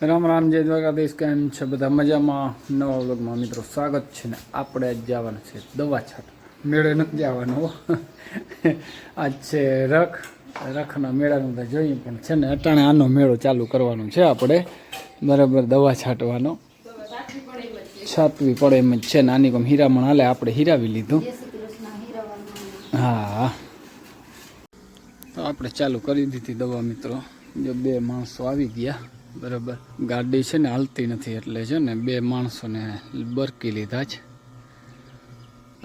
રામ રામ જય દ્વારકાધીશ. કેમ છે બધા? મજામાં? નવા વ્લોગમાં મિત્રો સ્વાગત છે. ને આપણે આજ જવાનું છે દવા છાંટ. મેળે નથી જવાનું. આજ છે રખના મેળાનું તો જોઈએ, પણ છે ને અટાણે આનો મેળો ચાલુ કરવાનો છે આપણે. બરાબર, દવા છાંટવાનો છાંટવી પડે એમ જ છે ને. આની કોમ હીરામણ હાલે, આપણે હીરાવી લીધું. હા, તો આપણે ચાલુ કરી દીધી દવા મિત્રો. જો 2 માણસો આવી ગયા. બરાબર, ગાડી છે ને હાલતી નથી, એટલે છે ને 2 માણસોને બરકી લીધા જ.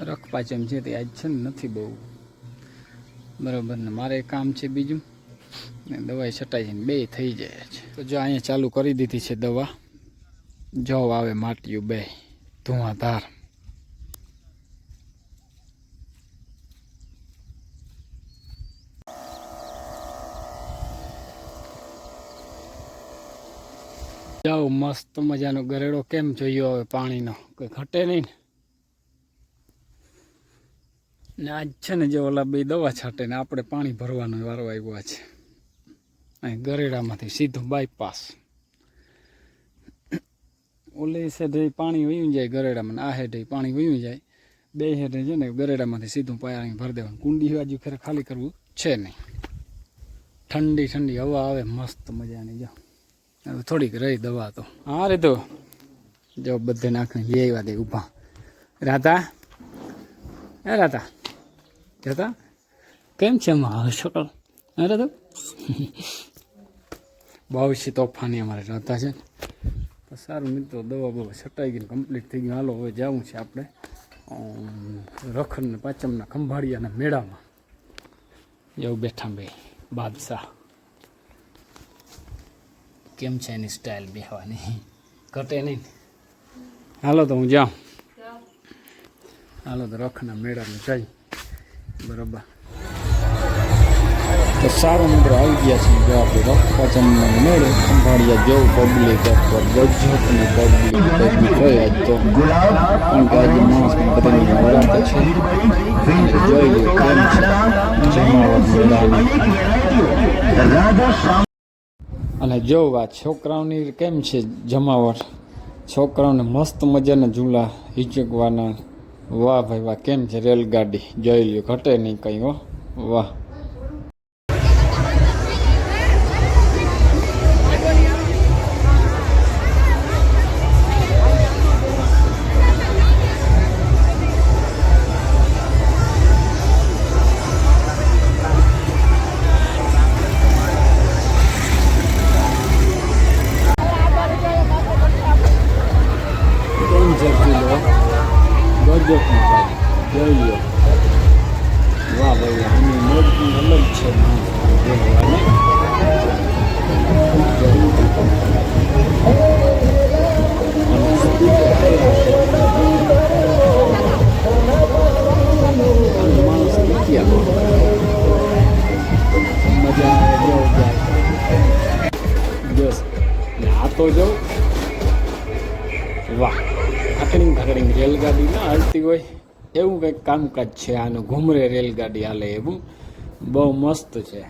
રખપાચમ છે તે આજ છે ને નથી બહુ. બરાબર, ને મારે કામ છે બીજું, ને દવાઈ છટાઈ ને 2 થઈ જાય છે. તો જો અહીંયા ચાલુ કરી દીધી છે દવા. જો આવે માટીયું 2 ધુઆધાર. જાઓ, મસ્ત મજાનો ગરેડો. કેમ જોયો હવે પાણીનો કોઈ ઘટે નહીં ને. આજ છે ને જે ઓલા 2 દવા છાંટે ને આપણે પાણી ભરવાનો વારો આવ્યો છે. અહીં ગરેડામાંથી સીધું બાયપાસ. ઓલી હેઠે પાણી વયું જાય ગરેડામાં, આ હેઠે પાણી વયું જાય. 2 હેઠે છે ને ગરેડામાંથી સીધું પાણી ભરી દેવાનું. કુંડી બાજુ ખેર ખાલી કરવું છે નહીં. ઠંડી ઠંડી હવા આવે મસ્ત મજાની. જો હવે થોડીક રહી દવા તો. હા રે, તો જો બધે નાખીને લઈ આવ્યા દે ઊભા. રાધા, હે રાધા, રાધા કેમ છે એમાં શકલ? હે રાધા બહુ છે તોફાની અમારે રાધા છે. તો સારું મિત્રો, દવા બહુ છટાઈ ગઈ, કમ્પ્લીટ થઈ ગયું. હાલો હવે જવું છે આપણે રખડ ને પાચમના ખંભાળિયાના મેળામાં. એવું બેઠા 2 બાદશાહ. કેમ છે એની સ્ટાઇલ બેહવાની, ઘટે નહીં. હાલો તો હું જાઉં. હાલો તો રખના મેળામાં જઈ. બરાબર, તો સારું મિત્રો આવી ગયા છે. જો આપણે રખપાચમના મેળે ખંભાળિયા જેવું પબ્લિક પર ગજબની પબ્લિક હોય આજ તો. કારણ કે આજે માણસ બધાની નવરાત છે. જોઈ લો કેમ છે જમાવટ મેળાની. અને જો આ છોકરાઓની કેમ છે જમાવટ. છોકરાઓને મસ્ત મજાના ઝૂલા હિચકવાના. વાહ ભાઈ વાહ, કેમ છે રેલગાડી. જોઈ લ્યો, ઘટે નહીં કંઈ. હો વાહ. જોઈ લો, વાહ ભાઈ, આની મોજની અલગ છે. મજા આવે આ તો જો વાહ. આકડીંગ રેલગાડી ના હાલતી હોય એવું કંઈક કામકાજ છે આનું. ઘુમરે રેલગાડી હાલે એવું. બહુ મસ્ત છે.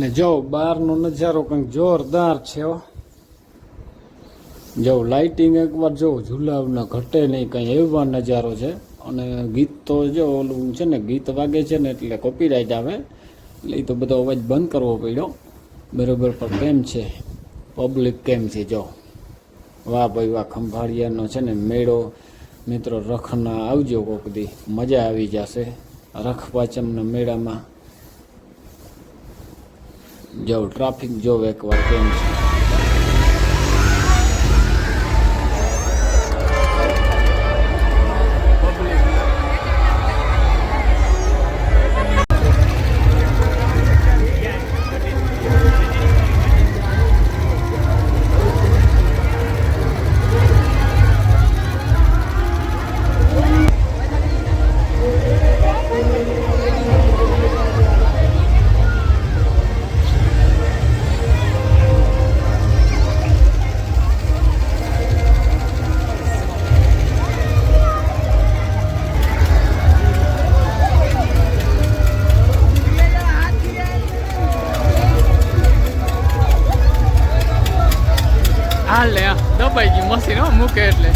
અને જો બહારનો નજારો કંઈક જોરદાર છે હો. જો લાઇટિંગ એકવાર જો ઝુલાવના ઘટે નહીં કંઈ એવા નજારો છે. અને ગીત તો જો ઓલું છે ને ગીત વાગે છે ને એટલે કોપીરાઇટ આવે એટલે એ તો બધો અવાજ બંધ કરવો પડ્યો બરાબર. પણ કેમ છે પબ્લિક કેમ છે જો વાહ ભાઈ વાહ. ખંભાળિયાનો છે ને મેળો મિત્રો રખના આવજો કોક દી મજા આવી જશે રખ પાંચમના મેળામાં. જો ટ્રાફિક જો એકવાર કેમ છે. હાલ લે દબાઈ ગયું મશીન મૂકે એટલે